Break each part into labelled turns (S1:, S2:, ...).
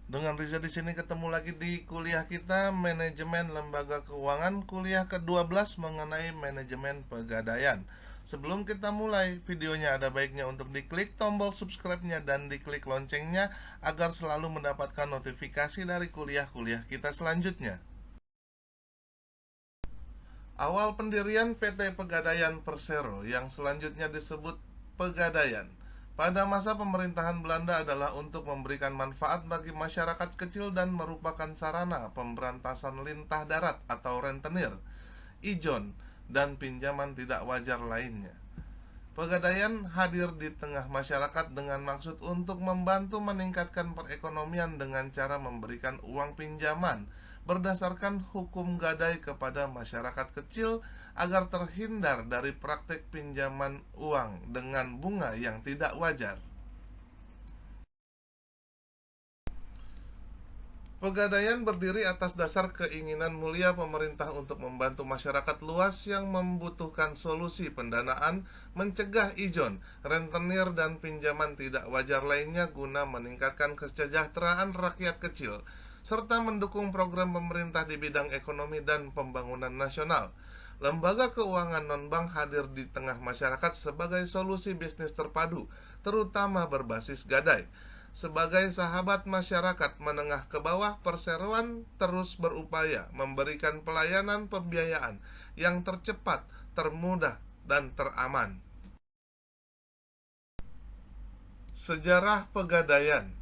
S1: Dengan Riza di sini ketemu lagi di kuliah kita Manajemen Lembaga Keuangan, kuliah ke-12 mengenai manajemen pegadaian. Sebelum kita mulai videonya, ada baiknya untuk diklik tombol subscribe-nya dan diklik loncengnya agar selalu mendapatkan notifikasi dari kuliah-kuliah kita selanjutnya. Awal pendirian PT Pegadaian Persero yang selanjutnya disebut Pegadaian pada masa pemerintahan Belanda adalah untuk memberikan manfaat bagi masyarakat kecil dan merupakan sarana pemberantasan lintah darat atau rentenir, ijon, dan pinjaman tidak wajar lainnya. Pegadaian hadir di tengah masyarakat dengan maksud untuk membantu meningkatkan perekonomian dengan cara memberikan uang pinjaman berdasarkan hukum gadai kepada masyarakat kecil agar terhindar dari praktik pinjaman uang dengan bunga yang tidak wajar. Pegadaian berdiri atas dasar keinginan mulia pemerintah untuk membantu masyarakat luas yang membutuhkan solusi pendanaan, mencegah ijon, rentenir, dan pinjaman tidak wajar lainnya guna meningkatkan kesejahteraan rakyat kecil, serta mendukung program pemerintah di bidang ekonomi dan pembangunan nasional. Lembaga keuangan non-bank hadir di tengah masyarakat sebagai solusi bisnis terpadu, terutama berbasis gadai. Sebagai sahabat masyarakat menengah ke bawah, perseroan terus berupaya memberikan pelayanan pembiayaan yang tercepat, termudah, dan teraman. Sejarah Pegadaian.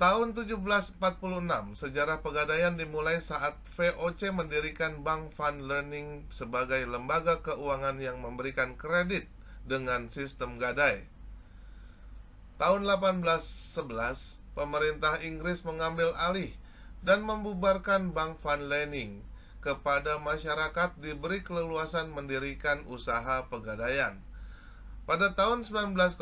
S1: Tahun 1746, sejarah Pegadaian dimulai saat VOC mendirikan Bank Van Lening sebagai lembaga keuangan yang memberikan kredit dengan sistem gadai. Tahun 1811, pemerintah Inggris mengambil alih dan membubarkan Bank Van Lening. Kepada masyarakat diberi keleluasan mendirikan usaha pegadaian. Pada tahun 1901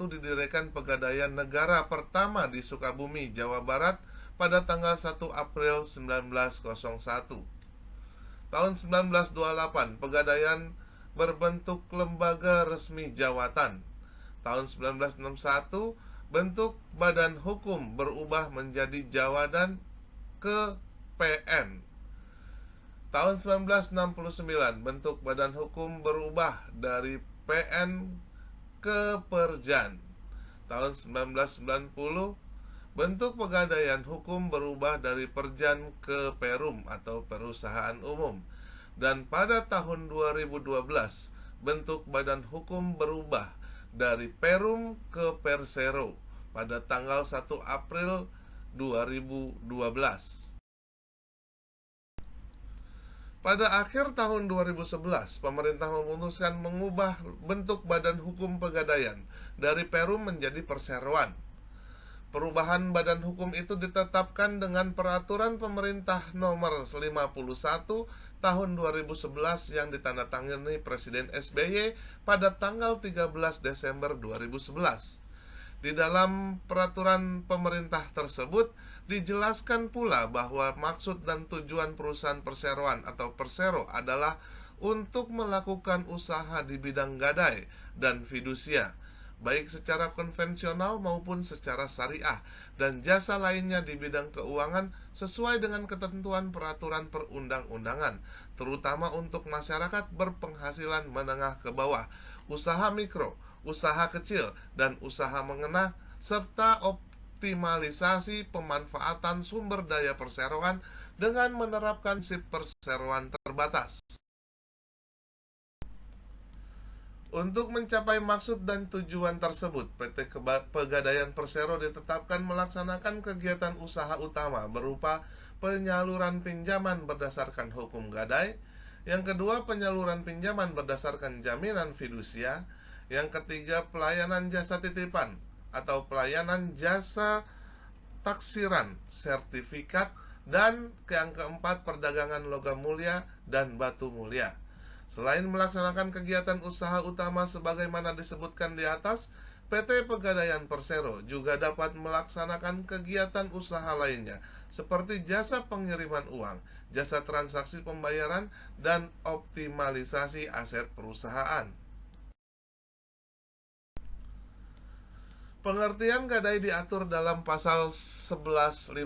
S1: didirikan Pegadaian Negara pertama di Sukabumi, Jawa Barat pada tanggal 1 April 1901. Tahun 1928 Pegadaian berbentuk lembaga resmi jawatan. Tahun 1961 bentuk badan hukum berubah menjadi Jawadan ke PN. Tahun 1969 bentuk badan hukum berubah dari PN ke Perjan. Tahun 1990 bentuk pegadaian hukum berubah dari Perjan ke Perum atau perusahaan umum. Dan pada tahun 2012 bentuk badan hukum berubah dari Perum ke Persero pada tanggal 1 April 2012. Pada akhir tahun 2011, pemerintah memutuskan mengubah bentuk badan hukum pegadaian dari Perum menjadi perseroan. Perubahan badan hukum itu ditetapkan dengan peraturan pemerintah nomor 51 tahun 2011 yang ditandatangani Presiden SBY pada tanggal 13 Desember 2011. Di dalam peraturan pemerintah tersebut dijelaskan pula bahwa maksud dan tujuan perusahaan perseroan atau persero adalah untuk melakukan usaha di bidang gadai dan fidusia, baik secara konvensional maupun secara syariah, dan jasa lainnya di bidang keuangan sesuai dengan ketentuan peraturan perundang-undangan, terutama untuk masyarakat berpenghasilan menengah ke bawah, usaha mikro, usaha kecil, dan usaha menengah, serta optimalisasi pemanfaatan sumber daya perseroan dengan menerapkan prinsip perseroan terbatas. Untuk mencapai maksud dan tujuan tersebut, PT Pegadaian Persero ditetapkan melaksanakan kegiatan usaha utama berupa penyaluran pinjaman berdasarkan hukum gadai, yang kedua penyaluran pinjaman berdasarkan jaminan fidusia, yang ketiga pelayanan jasa titipan atau pelayanan jasa taksiran, sertifikat, dan yang keempat perdagangan logam mulia dan batu mulia. Selain melaksanakan kegiatan usaha utama sebagaimana disebutkan di atas, PT Pegadaian Persero juga dapat melaksanakan kegiatan usaha lainnya seperti jasa pengiriman uang, jasa transaksi pembayaran, dan optimalisasi aset perusahaan. Pengertian gadai diatur dalam pasal 1150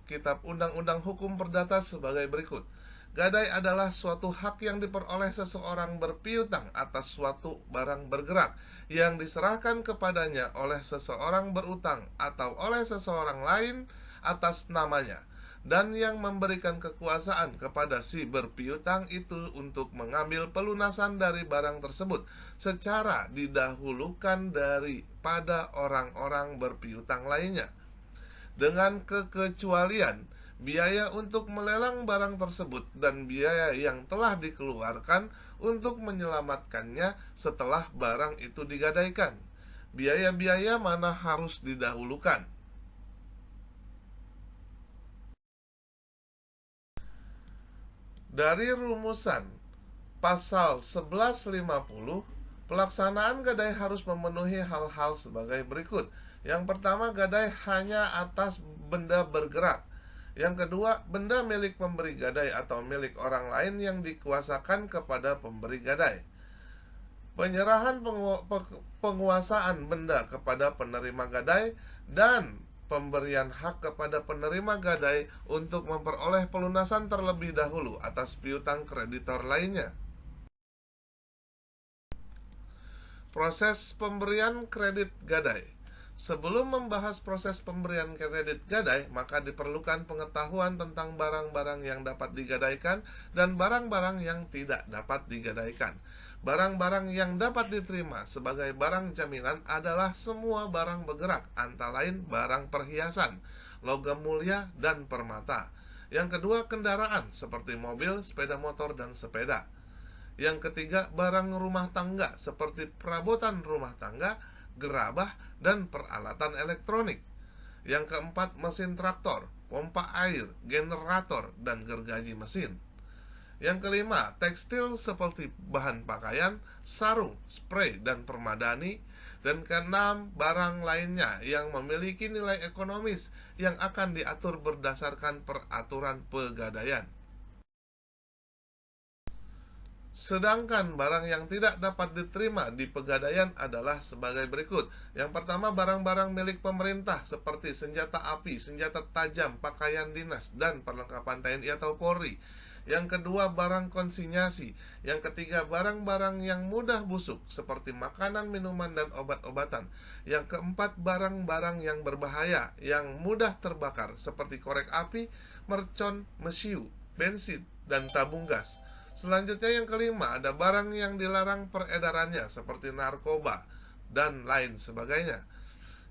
S1: Kitab Undang-Undang Hukum Perdata sebagai berikut. Gadai adalah suatu hak yang diperoleh seseorang berpiutang atas suatu barang bergerak yang diserahkan kepadanya oleh seseorang berutang atau oleh seseorang lain atas namanya, dan yang memberikan kekuasaan kepada si berpiutang itu untuk mengambil pelunasan dari barang tersebut secara didahulukan daripada orang-orang berpiutang lainnya, dengan kekecualian biaya untuk melelang barang tersebut dan biaya yang telah dikeluarkan untuk menyelamatkannya setelah barang itu digadaikan. Biaya-biaya mana harus didahulukan? Dari rumusan pasal 1150, pelaksanaan gadai harus memenuhi hal-hal sebagai berikut. Yang pertama, gadai hanya atas benda bergerak. Yang kedua, benda milik pemberi gadai atau milik orang lain yang dikuasakan kepada pemberi gadai. Penyerahan penguasaan benda kepada penerima gadai dan pemberian hak kepada penerima gadai untuk memperoleh pelunasan terlebih dahulu atas piutang kreditor lainnya. Proses pemberian kredit gadai. Sebelum membahas proses pemberian kredit gadai, maka diperlukan pengetahuan tentang barang-barang yang dapat digadaikan dan barang-barang yang tidak dapat digadaikan. Barang-barang yang dapat diterima sebagai barang jaminan adalah semua barang bergerak, antara lain barang perhiasan, logam mulia, dan permata. Yang kedua, kendaraan seperti mobil, sepeda motor, dan sepeda. Yang ketiga, barang rumah tangga seperti perabotan rumah tangga, gerabah, dan peralatan elektronik. Yang keempat, mesin traktor, pompa air, generator, dan gergaji mesin. Yang kelima, tekstil seperti bahan pakaian, sarung, spray, dan permadani. Dan keenam, barang lainnya yang memiliki nilai ekonomis yang akan diatur berdasarkan peraturan pegadaian. Sedangkan barang yang tidak dapat diterima di pegadaian adalah sebagai berikut. Yang pertama, barang-barang milik pemerintah seperti senjata api, senjata tajam, pakaian dinas, dan perlengkapan TNI atau Polri. Yang kedua, barang konsinyasi. Yang ketiga, barang-barang yang mudah busuk seperti makanan, minuman, dan obat-obatan. Yang keempat, barang-barang yang berbahaya yang mudah terbakar seperti korek api, mercon, mesiu, bensin, dan tabung gas. Selanjutnya yang kelima, ada barang yang dilarang peredarannya seperti narkoba dan lain sebagainya.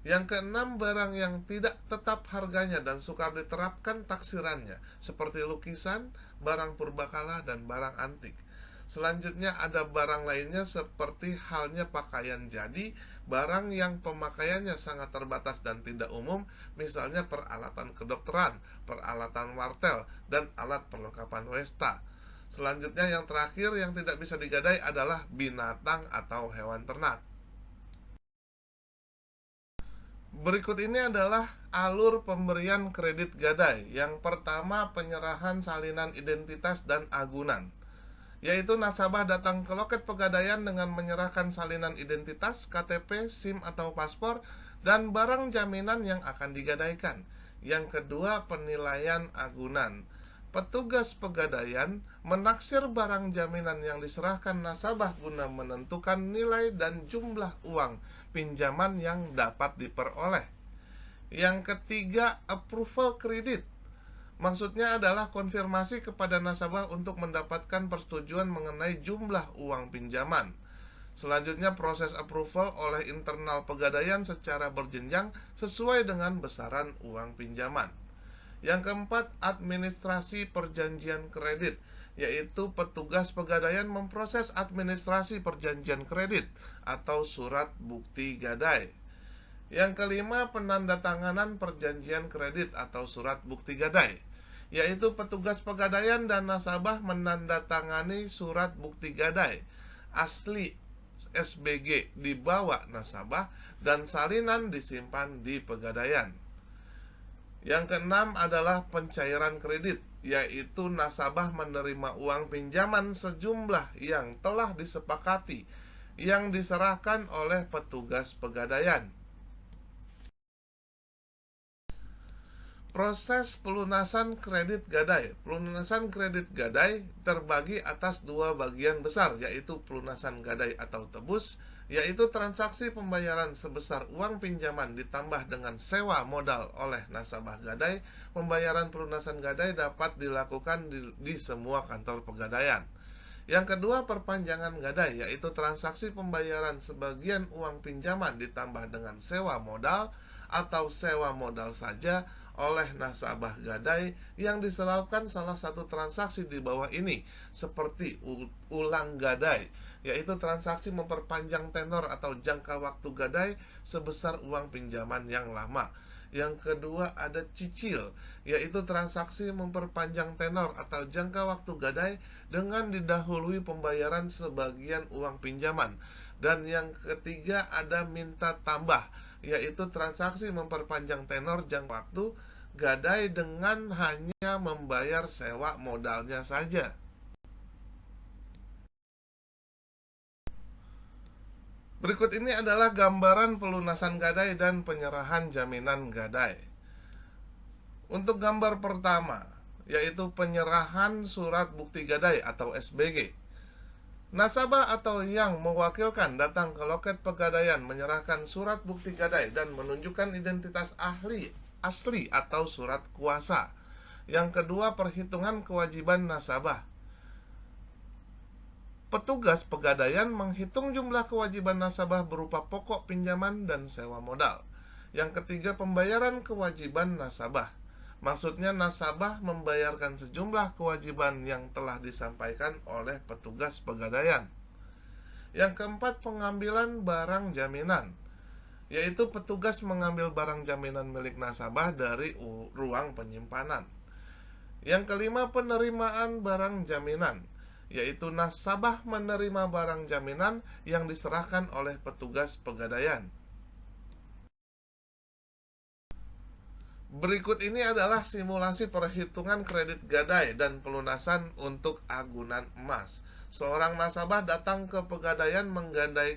S1: Yang keenam, barang yang tidak tetap harganya dan sukar diterapkan taksirannya seperti lukisan, barang purbakala, dan barang antik. Selanjutnya ada barang lainnya seperti halnya pakaian jadi, barang yang pemakaiannya sangat terbatas dan tidak umum, misalnya peralatan kedokteran, peralatan wartel, dan alat perlengkapan westa. Selanjutnya yang terakhir yang tidak bisa digadai adalah binatang atau hewan ternak. Berikut ini adalah alur pemberian kredit gadai. Yang pertama, penyerahan salinan identitas dan agunan, yaitu nasabah datang ke loket pegadaian dengan menyerahkan salinan identitas, KTP, SIM atau paspor, dan barang jaminan yang akan digadaikan. Yang kedua, penilaian agunan. Petugas pegadaian menaksir barang jaminan yang diserahkan nasabah guna menentukan nilai dan jumlah uang pinjaman yang dapat diperoleh. Yang ketiga, approval kredit. Maksudnya adalah konfirmasi kepada nasabah untuk mendapatkan persetujuan mengenai jumlah uang pinjaman. Selanjutnya, proses approval oleh internal pegadaian secara berjenjang sesuai dengan besaran uang pinjaman. Yang keempat, administrasi perjanjian kredit, yaitu petugas pegadaian memproses administrasi perjanjian kredit atau surat bukti gadai. Yang kelima, penandatanganan perjanjian kredit atau surat bukti gadai, yaitu petugas pegadaian dan nasabah menandatangani surat bukti gadai asli SBG dibawa nasabah dan salinan disimpan di pegadaian. Yang keenam adalah pencairan kredit, yaitu nasabah menerima uang pinjaman sejumlah yang telah disepakati yang diserahkan oleh petugas pegadaian. Proses pelunasan kredit gadai. Pelunasan kredit gadai terbagi atas dua bagian besar, yaitu pelunasan gadai atau tebus, yaitu transaksi pembayaran sebesar uang pinjaman ditambah dengan sewa modal oleh nasabah gadai. Pembayaran pelunasan gadai dapat dilakukan di semua kantor pegadaian. Yang kedua, perpanjangan gadai, yaitu transaksi pembayaran sebagian uang pinjaman ditambah dengan sewa modal atau sewa modal saja oleh nasabah gadai yang disebabkan salah satu transaksi di bawah ini, seperti ulang gadai, yaitu transaksi memperpanjang tenor atau jangka waktu gadai sebesar uang pinjaman yang lama. Yang kedua ada cicil, yaitu transaksi memperpanjang tenor atau jangka waktu gadai dengan didahului pembayaran sebagian uang pinjaman. Dan yang ketiga ada minta tambah, yaitu transaksi memperpanjang tenor jangka waktu gadai dengan hanya membayar sewa modalnya saja. Berikut ini adalah gambaran pelunasan gadai dan penyerahan jaminan gadai. Untuk gambar pertama, yaitu penyerahan surat bukti gadai atau SBG. Nasabah atau yang mewakilkan datang ke loket pegadaian menyerahkan surat bukti gadai dan menunjukkan identitas asli atau surat kuasa. Yang kedua, perhitungan kewajiban nasabah. Petugas pegadaian menghitung jumlah kewajiban nasabah berupa pokok pinjaman dan sewa modal. Yang ketiga, pembayaran kewajiban nasabah. Maksudnya nasabah membayarkan sejumlah kewajiban yang telah disampaikan oleh petugas pegadaian. Yang keempat, pengambilan barang jaminan, yaitu petugas mengambil barang jaminan milik nasabah dari ruang penyimpanan. Yang kelima, penerimaan barang jaminan, yaitu nasabah menerima barang jaminan yang diserahkan oleh petugas pegadaian. Berikut ini adalah simulasi perhitungan kredit gadai dan pelunasan untuk agunan emas. Seorang nasabah datang ke pegadaian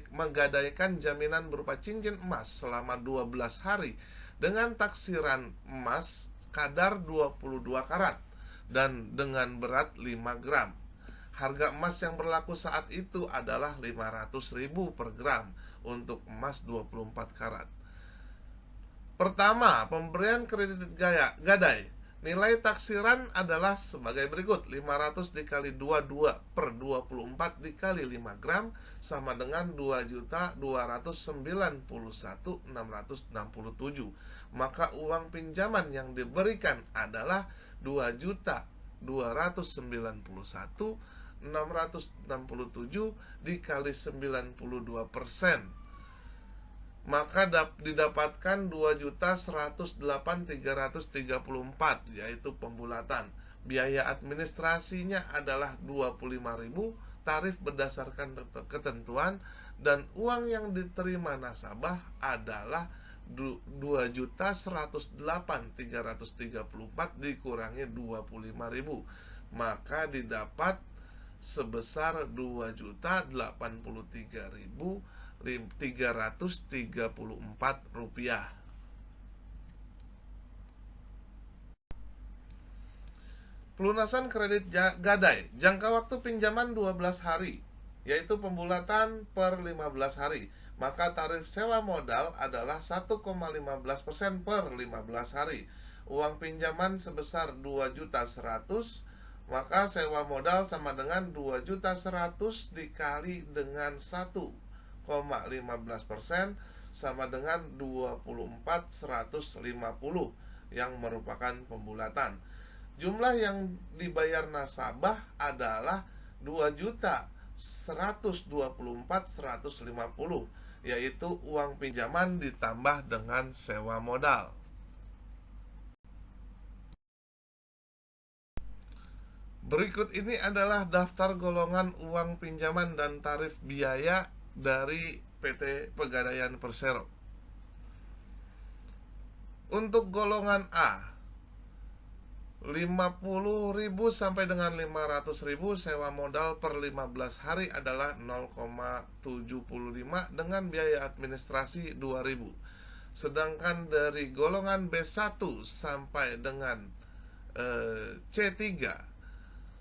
S1: menggadaikan jaminan berupa cincin emas selama 12 hari dengan taksiran emas kadar 22 karat dan dengan berat 5 gram. Harga emas yang berlaku saat itu adalah 500.000 per gram untuk emas 24 karat. Pertama, pemberian kredit gadai. Nilai taksiran adalah sebagai berikut: 500 dikali 22 per 24 dikali 5 gram sama dengan 2.291.667. Maka uang pinjaman yang diberikan adalah 2.291.667 dikali 92%. Maka didapatkan 2.108.334, yaitu pembulatan. Biaya administrasinya adalah 25.000, tarif berdasarkan ketentuan, dan uang yang diterima nasabah adalah 2.108.334 dikurangi 25.000, maka didapat sebesar 2.083.334 rupiah. Pelunasan kredit gadai. Jangka waktu pinjaman 12 hari, yaitu pembulatan per 15 hari. Maka tarif sewa modal adalah 1,15% per 15 hari. Uang pinjaman sebesar 2.100.000, maka sewa modal sama dengan 2.100.000 dikali dengan 1,15% sama dengan 24.150 yang merupakan pembulatan. Jumlah yang dibayar nasabah adalah 2.124.150, yaitu uang pinjaman ditambah dengan sewa modal. Berikut ini adalah daftar golongan uang pinjaman dan tarif biaya dari PT Pegadaian Persero. Untuk golongan A, 50.000 sampai dengan 500.000 sewa modal per 15 hari adalah 0,75 dengan biaya administrasi 2.000. Sedangkan dari golongan B1 sampai dengan C3,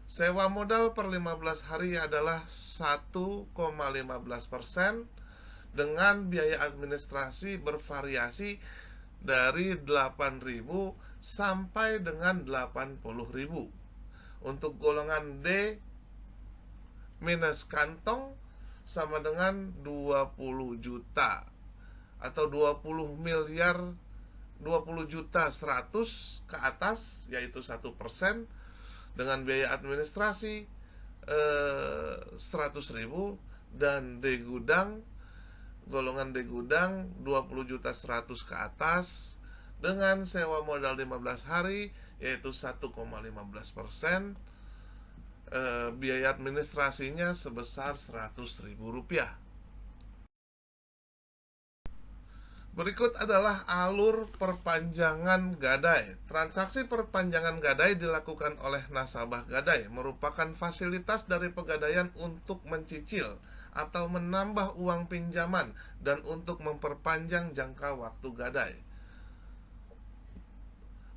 S1: sewa modal per 15 hari adalah 1,15% dengan biaya administrasi bervariasi dari 8.000 sampai dengan 80.000. Untuk golongan D minus kantong sama dengan 20 juta atau 20 miliar 20 juta 100 ke atas, yaitu 1%, dengan biaya administrasi 100.000. Dan D gudang, golongan D gudang 20 juta 100 ke atas dengan sewa modal 15 hari yaitu 1,15%, biaya administrasinya sebesar Rp100.000. Berikut adalah alur perpanjangan gadai. Transaksi perpanjangan gadai dilakukan oleh nasabah gadai, merupakan fasilitas dari pegadaian untuk mencicil atau menambah uang pinjaman dan untuk memperpanjang jangka waktu gadai.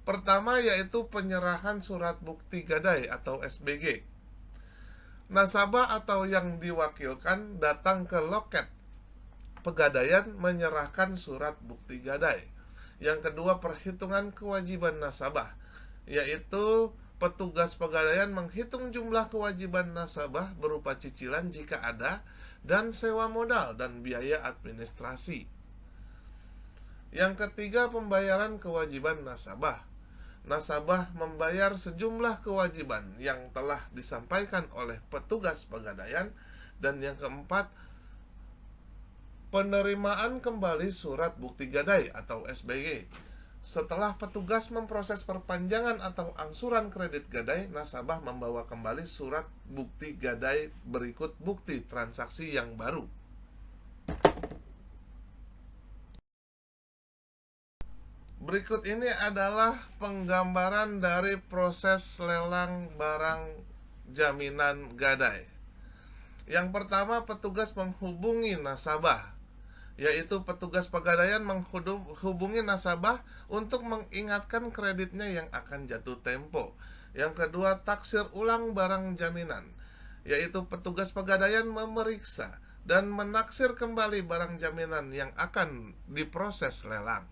S1: Pertama yaitu penyerahan surat bukti gadai atau SBG. Nasabah atau yang diwakilkan datang ke loket pegadaian menyerahkan surat bukti gadai. Yang kedua, perhitungan kewajiban nasabah, yaitu petugas pegadaian menghitung jumlah kewajiban nasabah berupa cicilan jika ada, dan sewa modal dan biaya administrasi. Yang ketiga, pembayaran kewajiban nasabah. Nasabah membayar sejumlah kewajiban yang telah disampaikan oleh petugas pegadaian. Dan yang keempat, penerimaan kembali surat bukti gadai atau SBG. Setelah petugas memproses perpanjangan atau angsuran kredit gadai, nasabah membawa kembali surat bukti gadai berikut bukti transaksi yang baru. Berikut ini adalah penggambaran dari proses lelang barang jaminan gadai. Yang pertama, petugas menghubungi nasabah, yaitu petugas pegadaian menghubungi nasabah untuk mengingatkan kreditnya yang akan jatuh tempo. Yang kedua, taksir ulang barang jaminan, yaitu petugas pegadaian memeriksa dan menaksir kembali barang jaminan yang akan diproses lelang.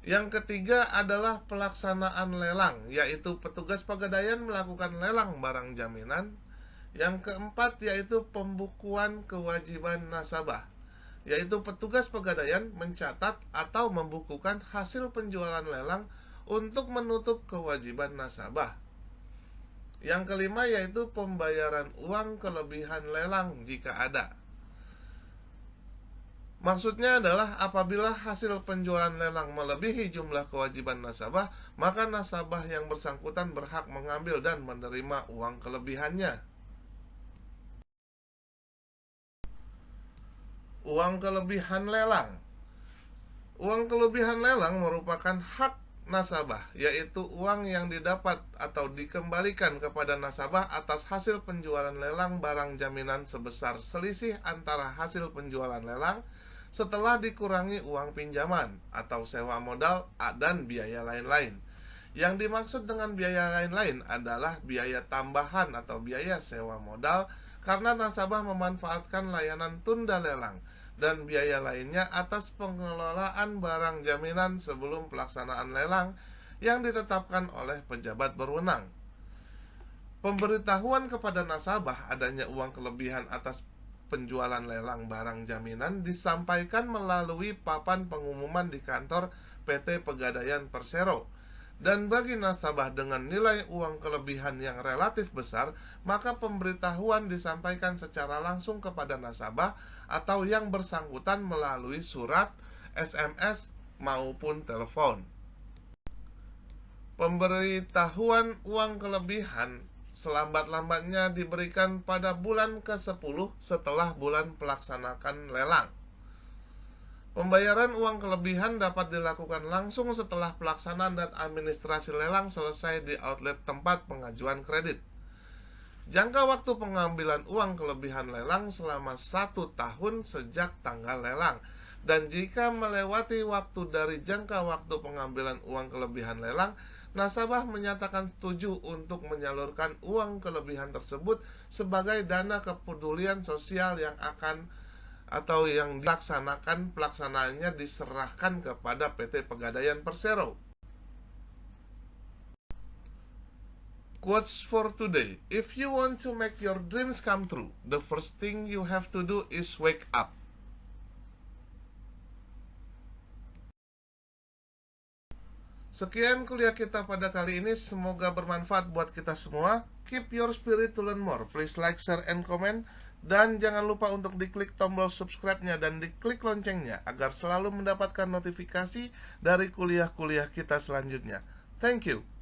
S1: Yang ketiga adalah pelaksanaan lelang, yaitu petugas pegadaian melakukan lelang barang jaminan. Yang keempat yaitu pembukuan kewajiban nasabah, yaitu petugas pegadaian mencatat atau membukukan hasil penjualan lelang untuk menutup kewajiban nasabah. Yang kelima yaitu pembayaran uang kelebihan lelang jika ada. Maksudnya adalah apabila hasil penjualan lelang melebihi jumlah kewajiban nasabah, maka nasabah yang bersangkutan berhak mengambil dan menerima uang kelebihannya. Uang kelebihan lelang. Uang kelebihan lelang merupakan hak nasabah, yaitu uang yang didapat atau dikembalikan kepada nasabah atas hasil penjualan lelang barang jaminan sebesar selisih antara hasil penjualan lelang setelah dikurangi uang pinjaman atau sewa modal dan biaya lain-lain. Yang dimaksud dengan biaya lain-lain adalah biaya tambahan atau biaya sewa modal karena nasabah memanfaatkan layanan tunda lelang, dan biaya lainnya atas pengelolaan barang jaminan sebelum pelaksanaan lelang yang ditetapkan oleh pejabat berwenang. Pemberitahuan kepada nasabah adanya uang kelebihan atas penjualan lelang barang jaminan disampaikan melalui papan pengumuman di kantor PT Pegadaian Persero. Dan bagi nasabah dengan nilai uang kelebihan yang relatif besar, maka pemberitahuan disampaikan secara langsung kepada nasabah atau yang bersangkutan melalui surat, SMS, maupun telepon. Pemberitahuan uang kelebihan selambat-lambatnya diberikan pada bulan ke-10 setelah bulan pelaksanakan lelang. Pembayaran uang kelebihan dapat dilakukan langsung setelah pelaksanaan dan administrasi lelang selesai di outlet tempat pengajuan kredit. Jangka waktu pengambilan uang kelebihan lelang selama 1 tahun sejak tanggal lelang, Dan jika melewati waktu dari jangka waktu pengambilan uang kelebihan lelang, nasabah menyatakan setuju untuk menyalurkan uang kelebihan tersebut sebagai dana kepedulian sosial yang akan atau yang dilaksanakan pelaksanaannya diserahkan kepada PT Pegadaian Persero. Quotes for today. If you want to make your dreams come true, the first thing you have to do is wake up. Sekian kuliah kita pada kali ini, semoga bermanfaat buat kita semua. Keep your spirit to learn more. Please like, share, and comment. Dan jangan lupa untuk diklik tombol subscribe-nya dan diklik loncengnya agar selalu mendapatkan notifikasi dari kuliah-kuliah kita selanjutnya. Thank you.